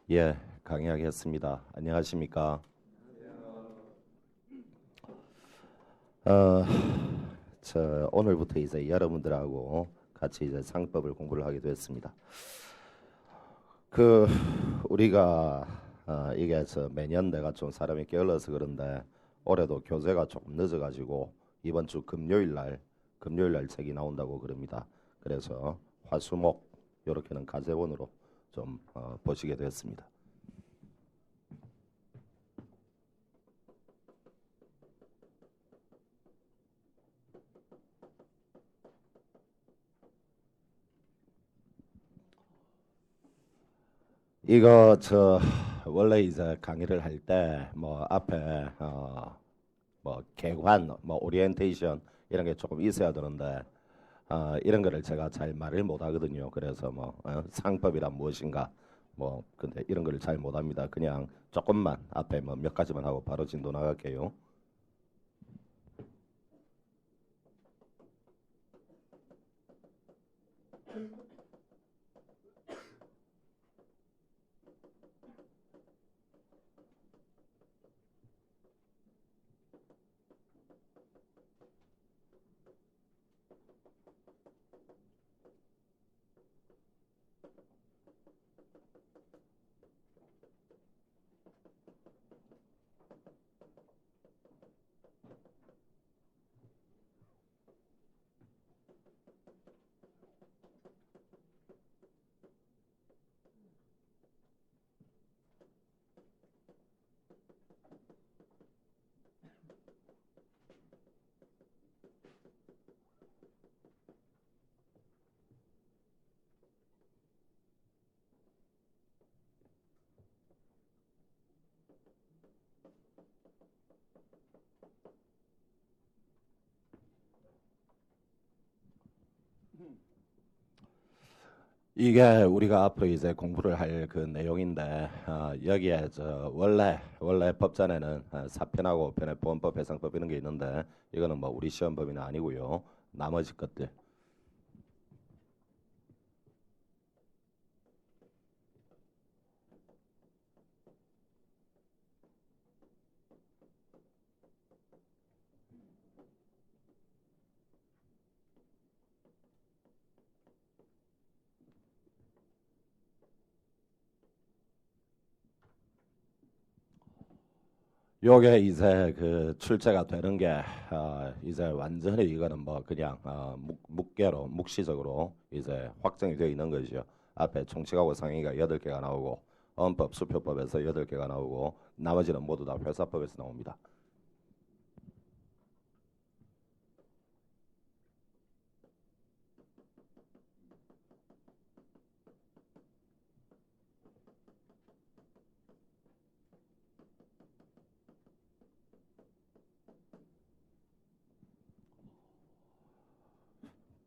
예, 강의하겠습니다. 안녕하십니까? 어, 오늘부터 이제 여러분들하고 같이 이제 상법을 공부를 하게 됐습니다. 그 우리가 이게 매년 내가 좀 사람이 게을러서 그런데 올해도 교재가 조금 늦어가지고 이번 주 금요일 날 책이 나온다고 그럽니다. 그래서 화수목 이렇게는 가제원으로 좀 보시게 됐습니다. 이거 원래 이제 강의를 할 때 뭐 앞에 뭐 개관, 뭐 오리엔테이션 이런 게 조금 있어야 되는데 이런 거를 제가 잘 말을 못 하거든요. 그래서 뭐 상법이란 무엇인가 뭐 근데 이런 거를 잘 못 합니다. 그냥 조금만 앞에 뭐 몇 가지만 하고 바로 진도 나갈게요. 이게 우리가 앞으로 이제 공부를 할 그 내용인데 여기에 원래 법전에는 4편하고 5편의 보험법, 배상법 이런 게 있는데 이거는 뭐 우리 시험법이는 아니고요. 나머지 것들 요게 이제 그 출제가 되는 게 이제 완전히 이거는 뭐 그냥 묵시적으로 이제 확정이 되어 있는 거죠. 앞에 총칙하고 상위가 8개가 나오고 헌법, 수표법에서 8개가 나오고 나머지는 모두 다 회사법에서 나옵니다.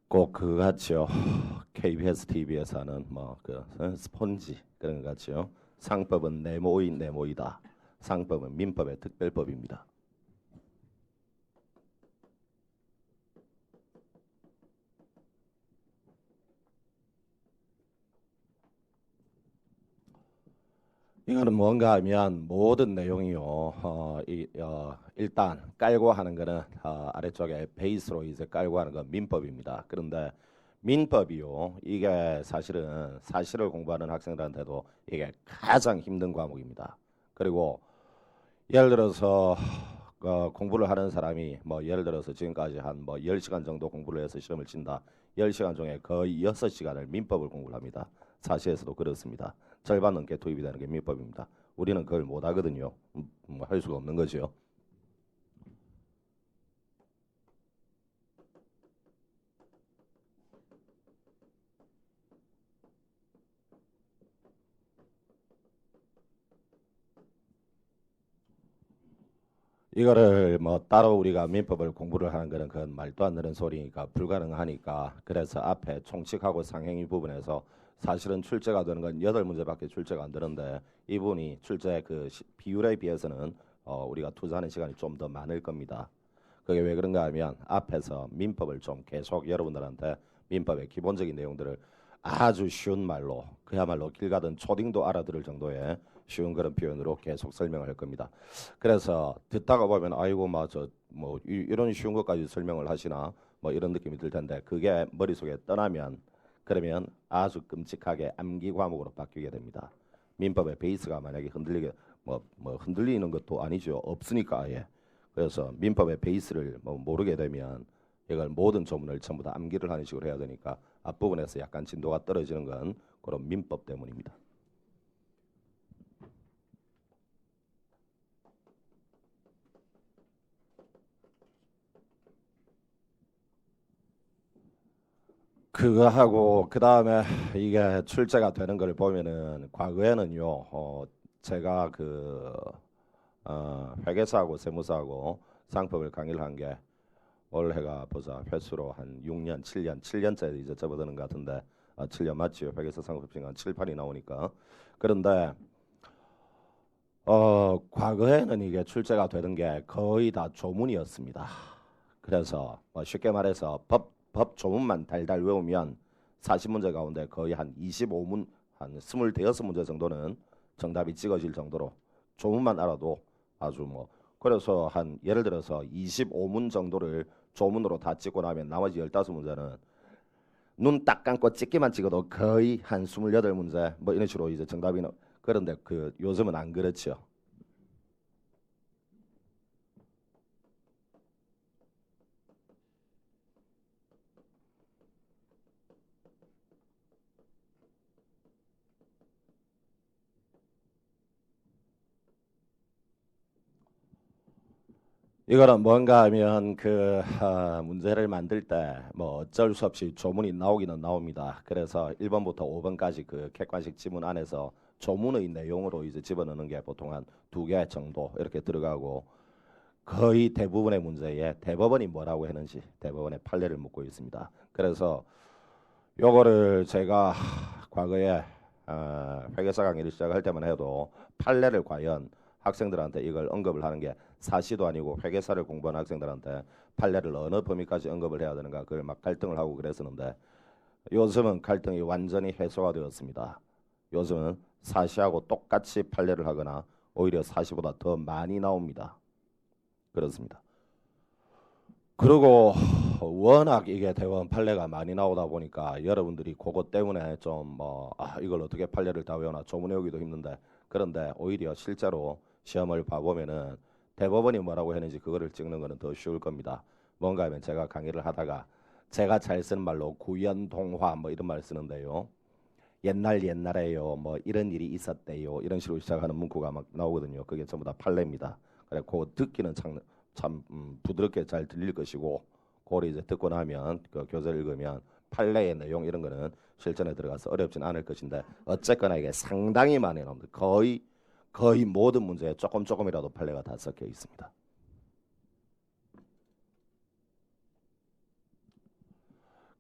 꼭 그거 같죠. KBS TV에서는 뭐 그 스폰지 그런 것 같죠. 상법은 내모이다. 상법은 민법의 특별법입니다. 이거는 뭔가 하면 모든 내용이요. 일단 깔고 하는 거는 아래쪽에 베이스로 이제 깔고 하는 건 민법입니다. 그런데 민법이요. 이게 사실은 사실을 공부하는 학생들한테도 이게 가장 힘든 과목입니다. 그리고 예를 들어서 공부를 하는 사람이 뭐 예를 들어서 지금까지 한 뭐 10시간 정도 공부를 해서 시험을 친다. 10시간 중에 거의 6시간을 민법을 공부를 합니다. 사시에서도 그렇습니다. 절반 넘게 투입이 되는 게 민법입니다. 우리는 그걸 못 하거든요. 할 수가 없는 거죠. 이거를 뭐 따로 우리가 민법을 공부를 하는 거는 그건 말도 안 되는 소리니까 불가능하니까 그래서 앞에 총칙하고 상행위 부분에서 사실은 출제가 되는 건 8문제밖에 출제가 안 되는데 이분이 출제 그 비율에 비해서는 우리가 투자하는 시간이 좀 더 많을 겁니다. 그게 왜 그런가 하면 앞에서 민법을 좀 계속 여러분들한테 민법의 기본적인 내용들을 아주 쉬운 말로 그야말로 길 가던 초딩도 알아들을 정도의 쉬운 그런 표현으로 계속 설명을 할 겁니다. 그래서 듣다가 보면 아이고 뭐 이런 쉬운 것까지 설명을 하시나 뭐 이런 느낌이 들 텐데 그게 머릿속에 떠나면 그러면 아주 끔찍하게 암기 과목으로 바뀌게 됩니다. 민법의 베이스가 만약에 뭐 흔들리는 것도 아니죠. 없으니까 아예. 그래서 민법의 베이스를 뭐 모르게 되면 이걸 모든 조문을 전부 다 암기를 하는 식으로 해야 되니까 앞부분에서 약간 진도가 떨어지는 건 그런 민법 때문입니다. 그거 하고 그 다음에 이게 출제가 되는 걸 보면은 과거에는요, 제가 회계사하고 세무사하고 상법을 강의를 한 게 올해가 보자 횟수로 한 6년, 7년째 이제 접어드는 것 같은데 7년 맞지요? 회계사 상법증 한 7, 8이 나오니까 그런데 과거에는 이게 출제가 되는 게 거의 다 조문이었습니다. 그래서 뭐 쉽게 말해서 법 조문만 달달 외우면 40문제 가운데 거의 한 25문, 한 26문제 정도는 정답이 찍어질 정도로 조문만 알아도 아주 뭐 그래서 한 예를 들어서 25문 정도를 조문으로 다 찍고 나면 나머지 15문제는 눈 딱 감고 찍기만 찍어도 거의 한 28문제 뭐 이런 식으로 이제 정답이 그런데 그 요즘은 안 그렇죠. 이거는 뭔가 하면 문제를 만들 때 뭐 어쩔 수 없이 조문이 나오기는 나옵니다. 그래서 1번부터 5번까지 그 객관식 지문 안에서 조문의 내용으로 이제 집어넣는 게 보통 한 2개 정도 이렇게 들어가고 거의 대부분의 문제에 대법원이 뭐라고 했는지 대법원의 판례를 묻고 있습니다. 그래서 요거를 제가 과거에 회계사 강의를 시작할 때만 해도 판례를 과연 학생들한테 이걸 언급을 하는 게 사시도 아니고 회계사를 공부하는 학생들한테 판례를 어느 범위까지 언급을 해야 되는가 그걸 막 갈등을 하고 그랬었는데 요즘은 갈등이 완전히 해소가 되었습니다. 요즘은 사시하고 똑같이 판례를 하거나 오히려 사시보다 더 많이 나옵니다. 그렇습니다. 그리고 워낙 이게 대법원 판례가 많이 나오다 보니까 여러분들이 그것 때문에 좀 이걸 어떻게 판례를 다 외우나 조문 외우기도 힘든데 그런데 오히려 실제로 시험을 봐보면은 대법원이 뭐라고 했는지 그거를 찍는 거는 더 쉬울 겁니다. 뭔가 하면 제가 강의를 하다가 제가 잘 쓰는 말로 구연동화 뭐 이런 말 쓰는데요. 옛날에요 뭐 이런 일이 있었대요 이런 식으로 시작하는 문구가 막 나오거든요. 그게 전부 다 판례입니다. 그래 그거 듣기는 참 부드럽게 잘 들릴 것이고 그걸 이제 듣고 나면 그 교재를 읽으면 판례의 내용 이런 거는 실전에 들어가서 어렵진 않을 것인데 어쨌거나 이게 상당히 많이 나옵니다. 거의 모든 문제에 조금이라도 판례가 다 섞여 있습니다.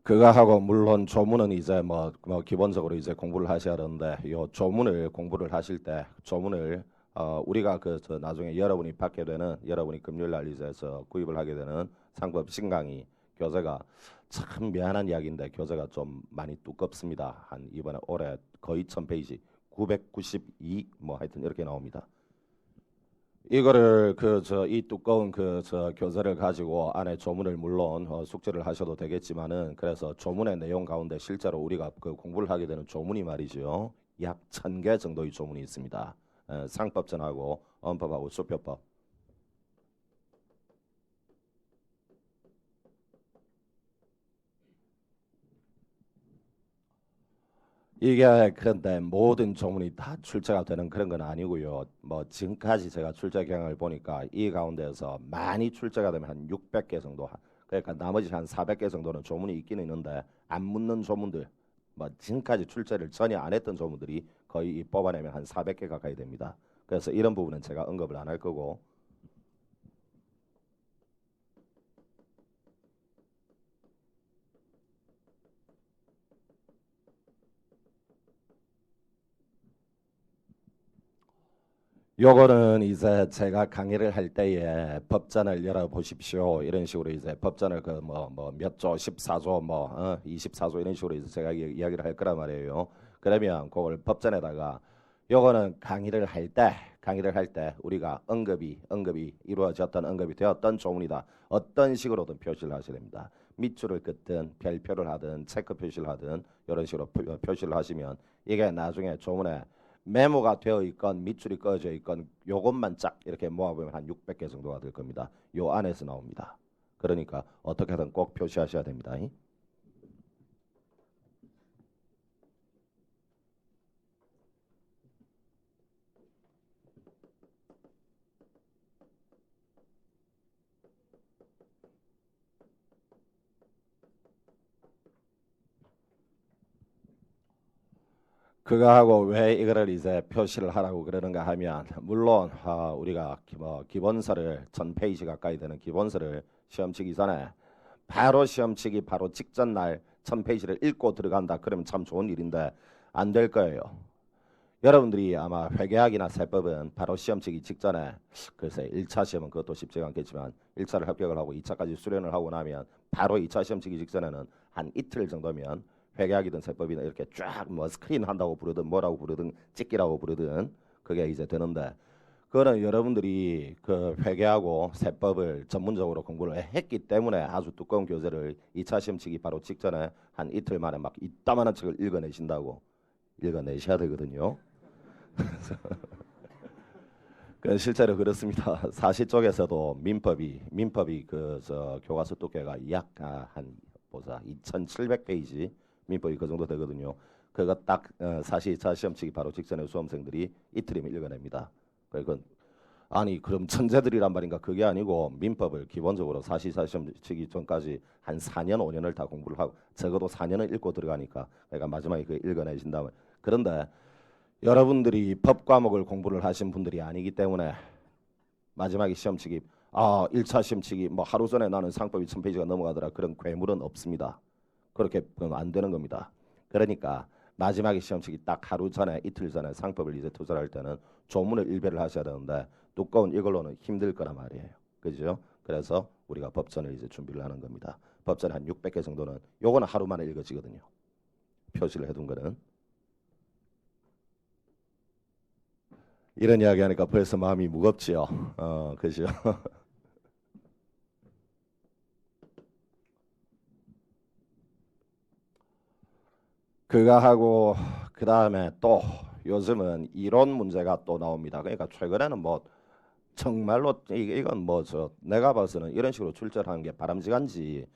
그거 하고 물론 조문은 이제 뭐 기본적으로 이제 공부를 하셔야 하는데 요 조문을 공부를 하실 때 조문을 우리가 저 나중에 여러분이 금요일 날 이제 구입을 하게 되는 상법 신강의 교재가 참 미안한 이야기인데 교재가 좀 많이 두껍습니다. 한 이번에 올해 거의 1000페이지 992 뭐 하여튼 이렇게 나옵니다. 이거를 이 두꺼운 교재를 가지고 안에 조문을 물론 숙제를 하셔도 되겠지만은 그래서 조문의 내용 가운데 실제로 우리가 그 공부를 하게 되는 조문이 말이죠. 약 1000개 정도의 조문이 있습니다. 상법전하고 언법하고 수표법. 이게 그런데 모든 조문이 다 출제가 되는 그런 건 아니고요. 뭐 지금까지 제가 출제 경향을 보니까 이 가운데에서 많이 출제가 되면 한 600개 정도, 그러니까 나머지 한 400개 정도는 조문이 있기는 있는데 안 묻는 조문들, 뭐 지금까지 출제를 전혀 안 했던 조문들이 거의 뽑아내면 한 400개 가까이 됩니다. 그래서 이런 부분은 제가 언급을 안 할 거고 요거는 이제 제가 강의를 할 때에 법전을 열어 보십시오. 이런 식으로 이제 법전을 그 뭐 몇 조, 14조, 24조 이런 식으로 이제 제가 이야기를 할 거란 말이에요. 그러면 그걸 법전에다가 요거는 강의를 할 때 우리가 언급이 이루어졌던 언급이 되었던 조문이다. 어떤 식으로든 표시를 하셔야 됩니다. 밑줄을 긋든 별표를 하든 체크 표시를 하든 이런 식으로 표시를 하시면 이게 나중에 조문에 메모가 되어 있건 밑줄이 꺼져 있건 요것만 쫙 이렇게 모아보면 한 600개 정도가 될 겁니다. 요 안에서 나옵니다. 그러니까 어떻게든 꼭 표시하셔야 됩니다. 그거하고 왜 이거를 이제 표시를 하라고 그러는가 하면 물론 우리가 기본서를 1000페이지 가까이 되는 기본서를 시험 치기 전에 바로 시험 치기 바로 직전 날 1000페이지를 읽고 들어간다. 그러면 참 좋은 일인데 안 될 거예요. 여러분들이 아마 회계학이나 세법은 바로 시험 치기 직전에 글쎄 1차 시험은 그것도 쉽지가 않겠지만 1차를 합격을 하고 2차까지 수련을 하고 나면 바로 2차 시험 치기 직전에는 한 이틀 정도면 회계학이든 세법이든 이렇게 쫙 뭐 스크린 한다고 부르든 뭐라고 부르든 찍기라고 부르든 그게 이제 되는데 그거는 여러분들이 그 회계하고 세법을 전문적으로 공부를 했기 때문에 아주 두꺼운 교재를 2차 시험 치기 바로 직전에 한 이틀 만에 막 이따만한 책을 읽어내신다고 읽어내셔야 되거든요. 그 실제로 그렇습니다. 사시 쪽에서도 민법이 그 저 교과서 두께가 약 한 보자 2,700페이지 민법이 그 정도 되거든요. 그거 딱 사시 2차 시험 치기 바로 직전에 수험생들이 이틀이면 읽어냅니다. 그건 아니 그럼 천재들이란 말인가? 그게 아니고 민법을 기본적으로 사시 2차 시험 치기 전까지 한 4년 5년을 다 공부를 하고 적어도 4년을 읽고 들어가니까 그러니까 마지막에 그 읽어내신다면 그런데 여러분들이 법 과목을 공부를 하신 분들이 아니기 때문에 마지막에 시험치기 1차 시험치기 뭐 하루 전에 나는 상법이 1000페이지가 넘어가더라 그런 괴물은 없습니다. 그렇게 그건 안 되는 겁니다. 그러니까 마지막에 시험치기 딱 하루 전에 이틀 전에 상법을 이제 투자할 때는 조문을 일배를 하셔야 되는데 두꺼운 이걸로는 힘들 거란 말이에요. 그죠? 그래서 우리가 법전을 이제 준비를 하는 겁니다. 법전 한 600개 정도는 요거는 하루 만에 읽어지거든요. 표시를 해둔 거는. 이런 이야기 하니까 벌써 마음이 무겁지요. 그죠? 그거 하고 그 다음에 또 요즘은 이론 문제가 또 나옵니다. 그러니까 최근에는 뭐 정말로 이건 뭐 저 내가 봐서는 이런 식으로 출제하는 게 바람직한지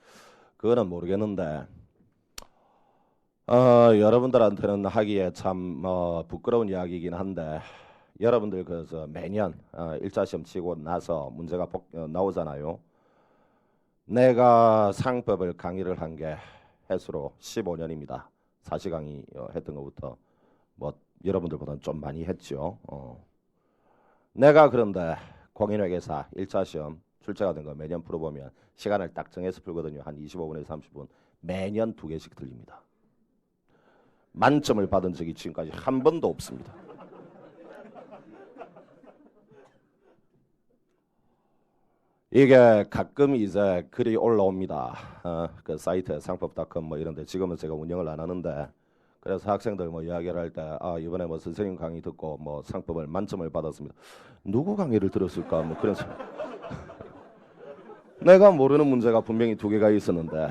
그거는 모르겠는데 여러분들한테는 하기에 참 부끄러운 이야기이긴 한데 여러분들 그저 매년 1차 시험 치고 나서 문제가 나오잖아요. 내가 상법을 강의를 한 게 해수로 15년입니다. 사시 강의 했던 것부터 뭐 여러분들보다는 좀 많이 했죠. 내가 그런데 공인회계사 1차 시험 출제가 된 거 매년 풀어보면 시간을 딱 정해서 풀거든요. 한 25분에서 30분. 매년 2개씩 틀립니다. 만점을 받은 적이 지금까지 한 번도 없습니다. 이게 가끔 이제 글이 올라옵니다. 그 사이트 상법닷컴 뭐 이런데 지금은 제가 운영을 안 하는데 그래서 학생들 뭐 이야기를 할 때 이번에 뭐 선생님 강의 듣고 뭐 상법을 만점을 받았습니다. 누구 강의를 들었을까 뭐 그런 내가 모르는 문제가 분명히 2개가 있었는데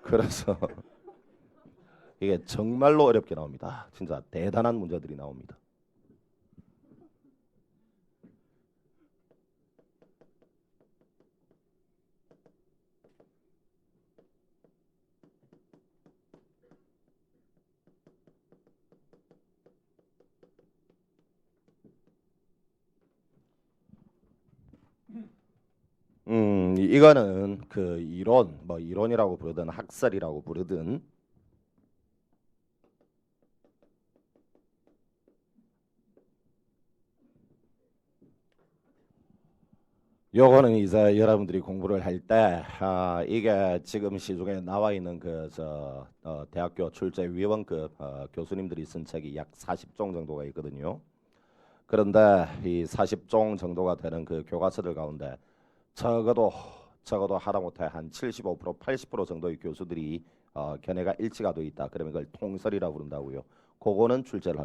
그래서 이게 정말로 어렵게 나옵니다. 진짜 대단한 문제들이 나옵니다. 이거는 그 이론, 뭐 이론이라고 부르든 학설이라고 부르든 요거는 이제 여러분들이 공부를 할 때 이게 지금 시중에 나와 있는 그저 대학교 출제 위원급 교수님들이 쓴 책이 약 40종 정도가 있거든요. 그런데 이 40종 정도가 되는 그 교과서들 가운데 적어도 하다못해 한 75%, 80% 정도의 교수들이 견해가 일치가 돼 있다. 그러면 그걸 통설이라고 부른다고요. 그거는 출제를 합니다.